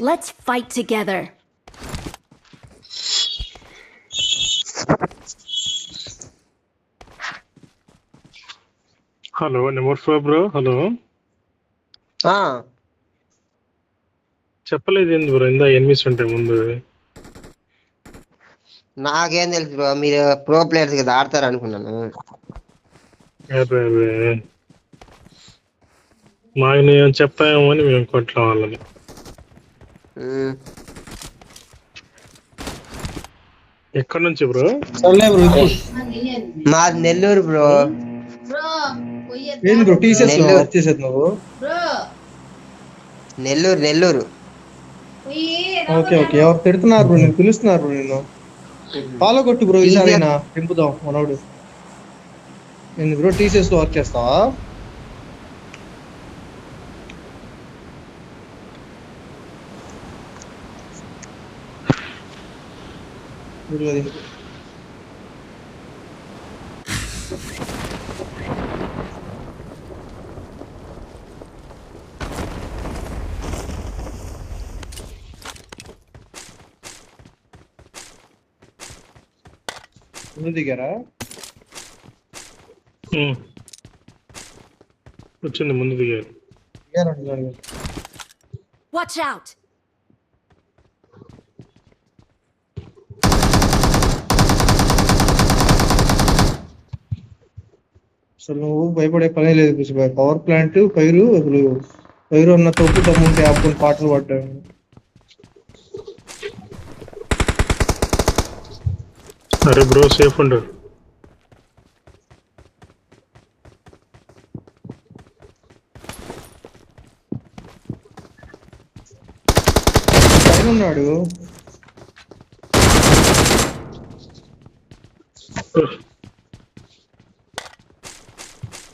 Let's fight together. Hello number 4 bro. Hello చెప్పలేదు ఏంది bro, ఇందా ఎనిమిస్ ఉంటాయి ముందు. నాకేం తెలుసు బ్రో, మీరు ప్రో ప్లేయర్స్ కదా ఆడతారు అనుకున్నాను. అదే అదే మాకు నేను చెప్తాయేమో అని మేము కొట్ల వాళ్ళని. ఎక్కడి నుంచి బ్రో? సర్లే బ్రో. మాది నెల్లూరు బ్రో. ఏంది బ్రో టీషర్ట్స్ నెల్లూరు. ఆఫ్ చేసేది నువ్వు? నెల్లూరు నెల్లూరు. Okay okay. ఎవరు తిడుతున్నారు బ్రో, నేను పిలుస్తున్నారు బ్రో. నేను ఫాలో కొట్టు బ్రో, ఈసారైనా దింపుదాం మనోడు. ఏంది బ్రో టీషర్ట్స్ లో వర్క్ చేస్తావా? ముందు దిగారా? వచ్చింది ముందు దిగారు. Watch out. అసలు నువ్వు భయపడే పనే లేదు కుసుబాయ్. పవర్ ప్లాంట్ పైరు, అసలు పైరు అన్న తప్పు తమ్ముంటే ఆపుకొని పాటలు పాడ్డాను. అరే బ్రో సేఫ్ ఉండు. పైన ఉన్నాడు.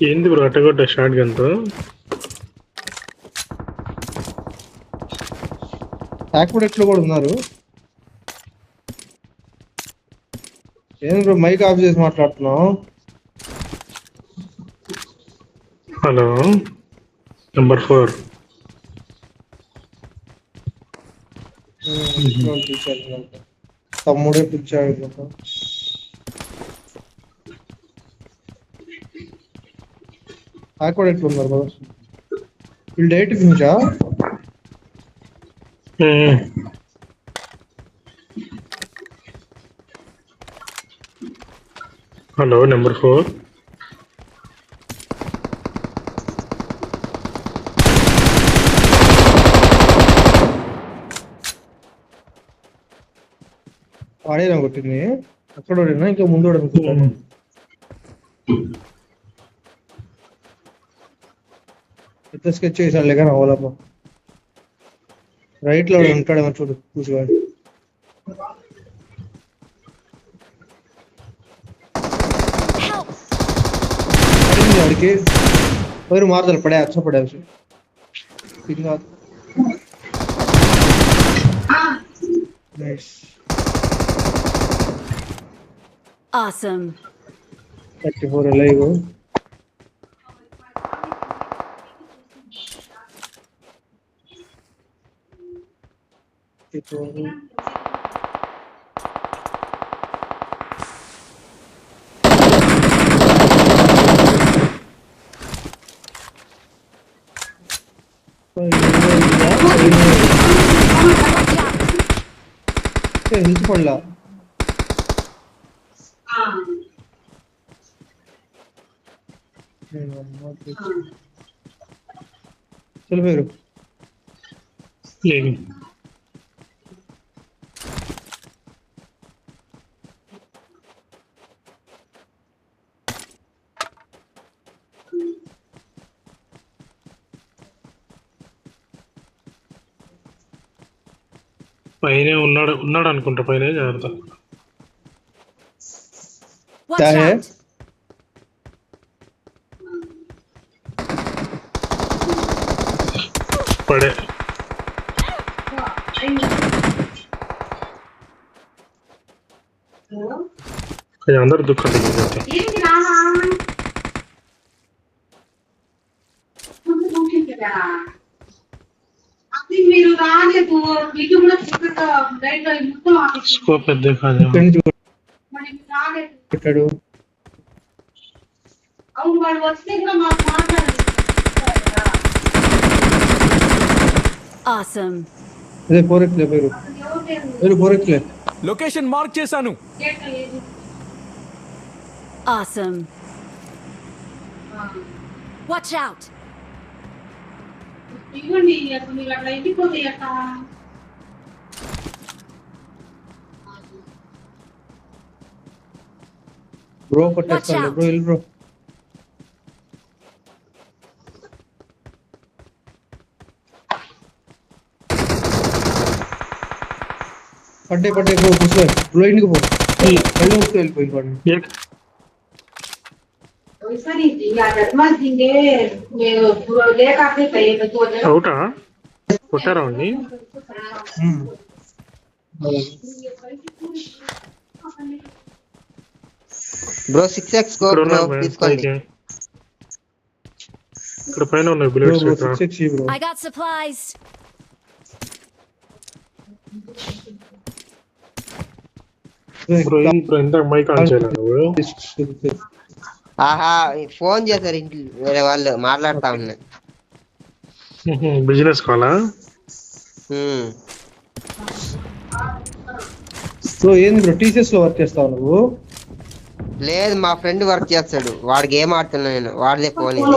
ఏంది బ్రో అట్టగొట్ట షార్ట్ గన్ తో? యాక్యుడెట్ లో కూడా ఉన్నారు. ఏం బ్రో మైక్ ఆఫ్ చేసి మాట్లాడుతున్నావు? Hello number 4. తమ్ముడే పిలిచాడు. యాక్యుడెట్ లో ఉన్నారు కదా వీళ్ళు. డైట్ నుంచా? Hello number 4. ఆడేనా కొట్టింది? అక్కడ ఇంకా ముందు అనుకుంటాను. ఎంత స్కెచ్ చేశాడులే కానీ అవలమ్మ. రైట్ లో ఉంటాడేమో చూడు చూసుకోండి. వాడికి पैर मार पड़े अच्छा पड़ा उसे nice Awesome. 34 alive हिल पड़ला चल फिर పైనే ఉన్నాడు అనుకుంటా పైనే జాగ్రత్త क्या है పడే అందరు దుఃఖం మీరు రాలేదు మీకు కూడా చెప్పిన లైట్ మొత్తం ఆపేసి స్కోప్ పెద్ద కాదు ఇక్కడి నుంచి మరి మీరు రాలేదు పెట్టాడు. అవును వాడు వస్తే కూడా మాకు మాట్లాడాలి Awesome. అదే 4x పేరు ఎవరు లేరు పేరు 4x లొకేషన్ మార్క్ చేశాను. గేట్ లేదు Awesome. Watch out. ఇవ్వండి అసలు మీరు అట్లా వెళ్ళిపోతే అట్లా బ్రో కొట్టేస్తాడు బ్రో వెళ్ళి బ్రో. పట్టే బ్రో కూర్చో బ్రో ఇంటికి పో కళ్ళు మూసుకు వెళ్ళిపోయింది వాడు. सर यार एडवांस देंगे मैं लेकर आते थे तो అవుటా కొట్టారా వాడిని? బ్రో 6x స్కోప్ ఇక్కడ బ్రో ఉన్నారు తీసుకోండి. పైకి. ఇక్కడ పైన ఉన్నాయి బ్రో బుల్లెట్స్ బ్రో ఇక్కడ. 6x bro. I got supplies. Bro ఇప్పుడు ఎంత మైక్ ఆన్ చేయాలి నువ్వు? ఆహా ఫోన్ చేశారు ఇంట్లో వేరే వాళ్ళు మాట్లాడుతా ఉన్నా. బిజినెస్ కాలా? బ్రో ఏంది బ్రో టీసీఎస్ లో వర్క్ చేస్తావు నువ్వు? లేదు మా ఫ్రెండ్ వర్క్ చేస్తాడు, వాడు గేమ్ ఆడుతున్నా నేను, వాడిదే ఫోన్ ఇది.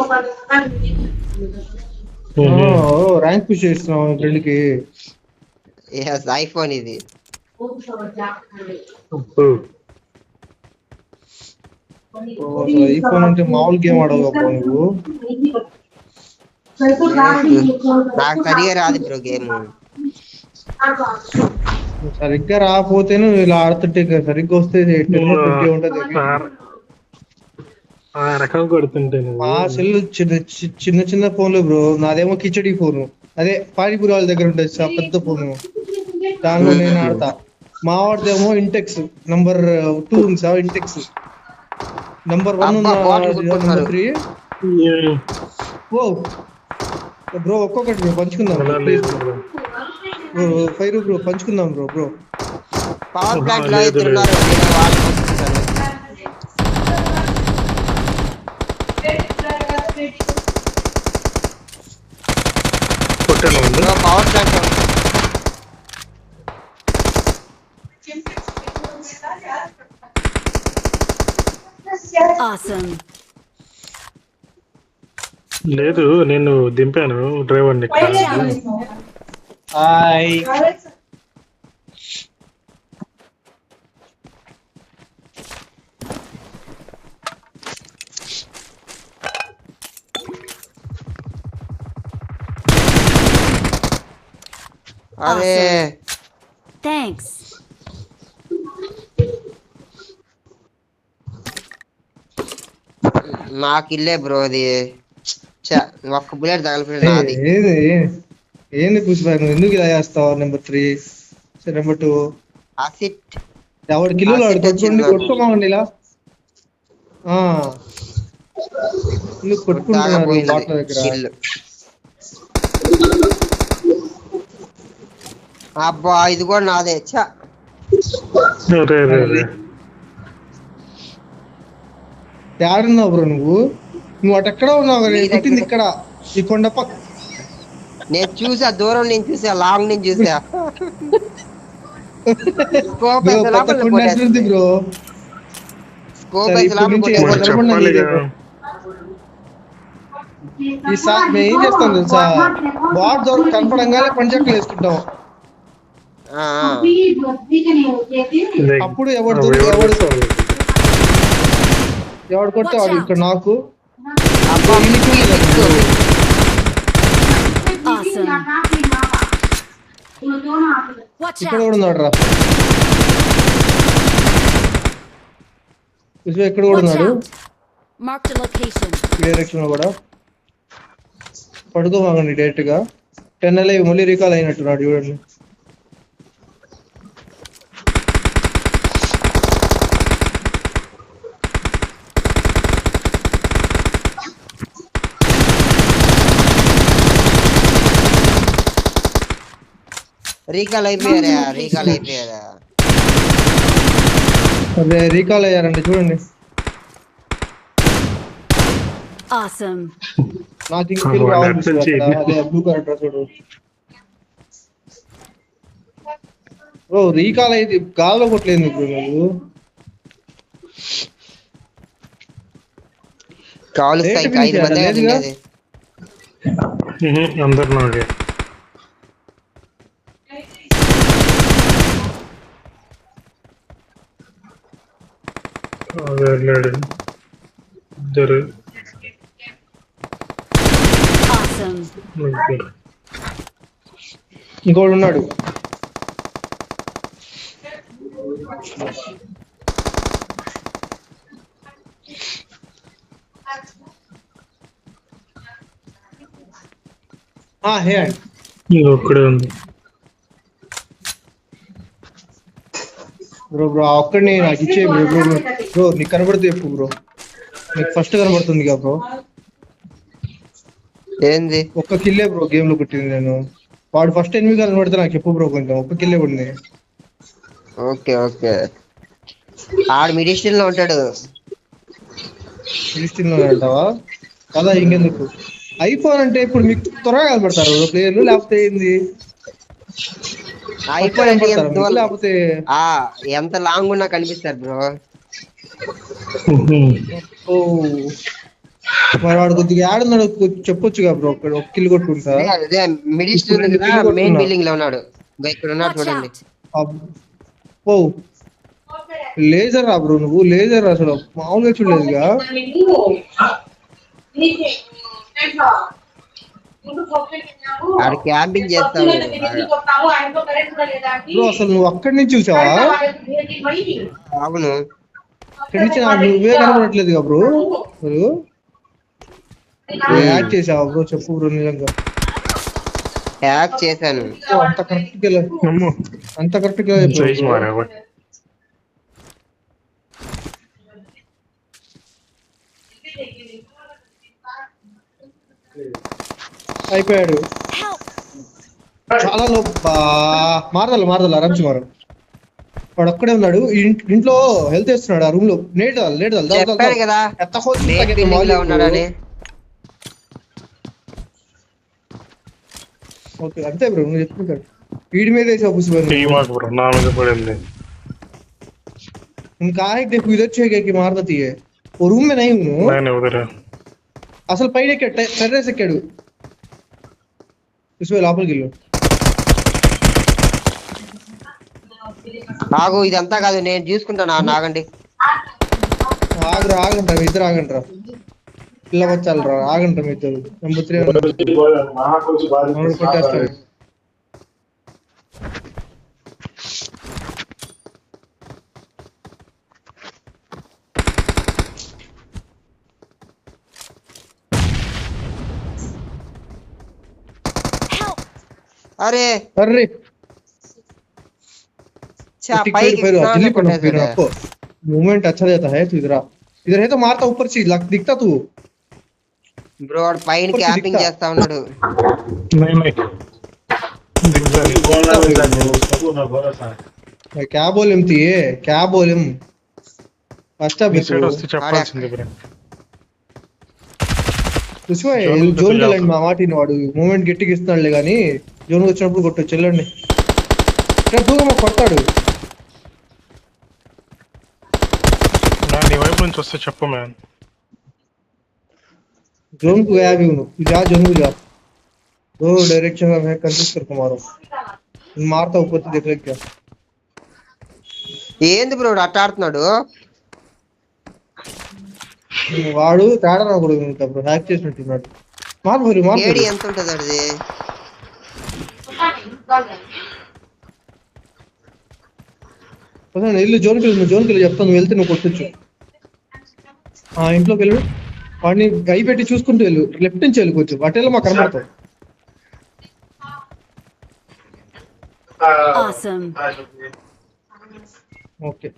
ర్యాంక్ పుష్ చేస్తున్నావు ఫ్రెండ్ కి? ఐఫోన్ ఇది. ఈ ఫోన్ అంటే మామూలు గేమ్ ఆడవు బ్రో నువ్వు? నాకు సరిగా రాదు బ్రో గేమ్. సరిగ్గా రాకపోతే నువ్వు ఇలా ఆడుతుంటే సరిగ్గా వస్తే 10 ఉంటది. ఆ రకం కొడుతుంటే మా సెల్ చిన్న చిన్న ఫోన్లు బ్రో, నాదేమో కిచడి ఫోన్, అదే పానీపూరి వాళ్ళ దగ్గర ఉంటుంది పెద్ద ఫోన్, దానిలో నేను ఆడతా. మా వాడిదేమో ఇంటెక్స్ నంబర్ 2 ఉంది సార్, ఇంటెక్స్ నంబర్ 1 నంబర్ 3. ఓ బ్రో ఒక్కొక్కటి బ్రో పంచుకుందాం బ్రో, 5 బ్రో పంచుకుందాం బ్రో. పవర్ ప్లాంట్ లో ఇద్దరున్నారు, వాళ్ళు వస్తుంటారు. కొట్టాను బ్రో పవర్ ప్లాంట్ Awesome. లేదు నేను దింపాను డ్రైవర్ని. హాయ్ అరే Thanks. నాకు ఇల్లే బ్రో అది. ఒక్క బుల్లెట్ తగలిపోయింది నాది. ఏంది పుష్ప నువ్వు ఎందుకు ఇలా చేస్తావు? నెంబర్ 3 నెంబర్ 2 అసిట్ ఎవడు కిలోలు ఆడు కొట్టుకోమండి ఇలా ఎందుకు కొట్టుకుంటున్నారు బాట్ల దగ్గర? అబ్బా ఇది కూడా నాదే. ఏడున్నావు బ్రో నువ్వు అటు ఎక్కడ ఉన్నావు? కొట్టింది ఇక్కడ ఈ కొండ పక్క. నేను చూసా, దూరం నుంచి చూసా, లాంగ్ నుంచి చూసా. స్కోప్ బ్రో ఈసారి మేము ఏం చేస్తాం తెలుసా, బాట్ దొరకు కనపడంగానే పంచక్కలు వేసుకుంటాం. అప్పుడు ఎవడు కొట్టే వాడు ఇక్కడ నాకు Awesome. Watch ఇక్కడ out. కూడా ఉన్నాడు రా, ఎక్కడ కూడా Watch ఉన్నాడు out. Marked a location. ఈ డైరెక్షన్ లో కూడా. పడుకోమాగండి డైరెక్ట్ గా. 10 అలైవ్ మళ్ళీ రీకాల్ అయినట్టున్నాడు చూడండి. రీకాల్ అయిపోయారా అదే రీకాల్ అయ్యారండి చూడండి. Awesome. నాకు ఇంక కిల్ రావాలి విశ్వ అక్కడ. అదే బ్లూ కలర్ డ్రెస్ చూడు బ్రో. రీకాల్ అయితే గాల్లో కొట్టలేదు బ్రో నువ్వు. కావాలి ఏంటి 5 మంది లేదుగా? అది అందరు నాకే. వెళ్ళాడు ఇద్దరు Awesome. ముగ్గురు. ఇంకోడు ఉన్నాడు. హే ఇది ఒక్కడే ఉంది. బ్రో బ్రో ఒక్కడిని నాకు ఇచ్చే బ్రో. బ్రో బ్రో నీకు కనబడుతుంది చెప్పు బ్రో. నీకు ఫస్ట్ కనబడుతుంది కదా బ్రో. ఏంది ఒక్క కిల్లే బ్రో గేమ్ లో కొట్టింది నేను. వాడు ఫస్ట్ ఎనిమిది కనబడితే నాకు చెప్పు బ్రో కొంచెం. ఒక్క కిల్లే పడింది. ఓకే ఆడు మిడిస్టిల్ లో ఉంటాడు. ఫిలిస్టీన్ లో అంటావా? కదా ఇంకెందుకు. ఐఫోన్ అంటే ఇప్పుడు మీకు త్వరగా కనబడతారు ప్లేయర్లు లేకపోతే ఏంది? ఐఫోన్ అంటే ఎంత దూరం- లేకపోతే ఎంత లాంగ్ ఉన్నా కనిపిస్తారు బ్రో. ఓ మరి వాడు కొద్దిగా ఆడున్నాడు చెప్పొచ్చుగా బ్రో. ఒక కిల్ కొట్టుకుంటా. అదే మిడిస్టిల్ ఉంది కదా, మెయిన్ బిల్డింగ్ లో ఉన్నాడు. ఇక్కడ ఉన్నాడు Watch చూడండి. out. ఓ లేజర్ రా బ్రో నువ్వు. లేజర్ అసలు మామూలుగా చూడలేదుగా. ఆడు క్యాంపింగ్ చేస్తాడు బ్రో అసలు నువ్వు అక్కడి నుంచి చూసావా? అవును అక్కడి నుంచి నాకు నువ్వే కనబడట్లేదుగా బ్రో. బ్రో యాడ్ చేసావా బ్రో? చెప్పు బ్రో నిజంగా. హ్యాక్ చేశాను. అంత కరెక్ట్ గా అంత కరెక్ట్ గా సైజ్ మారావా? అయిపోయాడు. Help. చాలా మారదాలి ఆరాంచి మారు. వాడు ఒక్కడే ఉన్నాడు ఇంట్లో హెల్త్ చేస్తున్నాడు. ఆ రూమ్ లో చెప్పాను కదా మెయిన్ బిల్డింగ్ లో ఉన్నాడని. ఓకే అంతే బ్రో నువ్వు చెప్పుకుంటాడు. వీడి మీద వేసి బ్రో నా మీద పడింది. ఇంకా देखो इधर चाहिए कि मार देती है वो रूम में नहीं हूं मैंने उधर అసలు పైన ఎక్కాడు. టెర్రస్ ఎక్కాడు. ఇసువే లోపలికి వెళ్ళు. ఆగు ఇదంతా కాదు నేను చూసుకుంటాను. ఆగండి ఆగంటారా మీ ఇద్దరు ఆగంటారా. పిల్ల వచ్చాలరా ఆగంటారా మీ ఇద్దరు. నెంబర్ 3 కొట్టేస్తాడు. అరే अरे मूवमेंट अच्छा रहता है तू इधर है तो मारता ऊपर से दिखता तू బ్రో పైన క్యాంపింగ్ చేస్తా ఉన్నాడు. क्या बोले थी ये क्या बोले फर्स्ट చెప్పాల్సింది బ్రో. జోన్ వెళ్ళండి మా మాట వాడు మూమెంట్ గట్టిగా ఇస్తున్నాడులే కానీ జోన్ వచ్చినప్పుడు కొట్టొచ్చు. వెళ్ళండి కొడతాడు. నీ వైపు నుంచి వస్తే చెప్పు మ్యాన్. जोन को गया भी हूं तू जा जोन को जा. दो डायरेक्शन में मैं कंफ्यूज करके मारो मारता ऊपर से देख ले क्या. ఏంది బ్రో అట్ట ఆడుతున్నాడు. వాడు తేడా రాకూడదు బ్రో. హ్యాక్ చేసినట్టున్నాడు. ఏడి ఎంత ఉంటది అది? ఇల్లు జోన్కి వెళ్ళి చెప్తాను. నువ్వు వెళ్తే నువ్వు కొట్టచ్చు. ఇంట్లోకి వెళ్ళు. వాడిని గై పెట్టి చూసుకుంటూ వెళ్ళు. లెఫ్ట్ నుంచి వెళ్ళిపోవచ్చు. అటెల్లో మాకు కనబడతావు. Awesome. ఓకే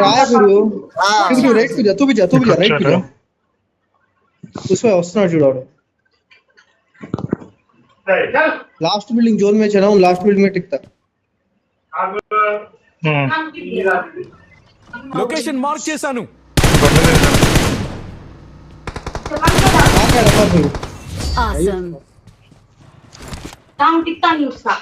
आया गुरु రైట్ కు जा तू भी जा राइट కు जा. వస్తున్నాడు చూడు. लास्ट बिल्डिंग जोन में चला हूँ, लास्ट बिल्डिंग में टिकता। లొకేషన్ మార్క్ చేశాను. आ गया डब्बा फिर। Awesome. टिकता नहीं उसका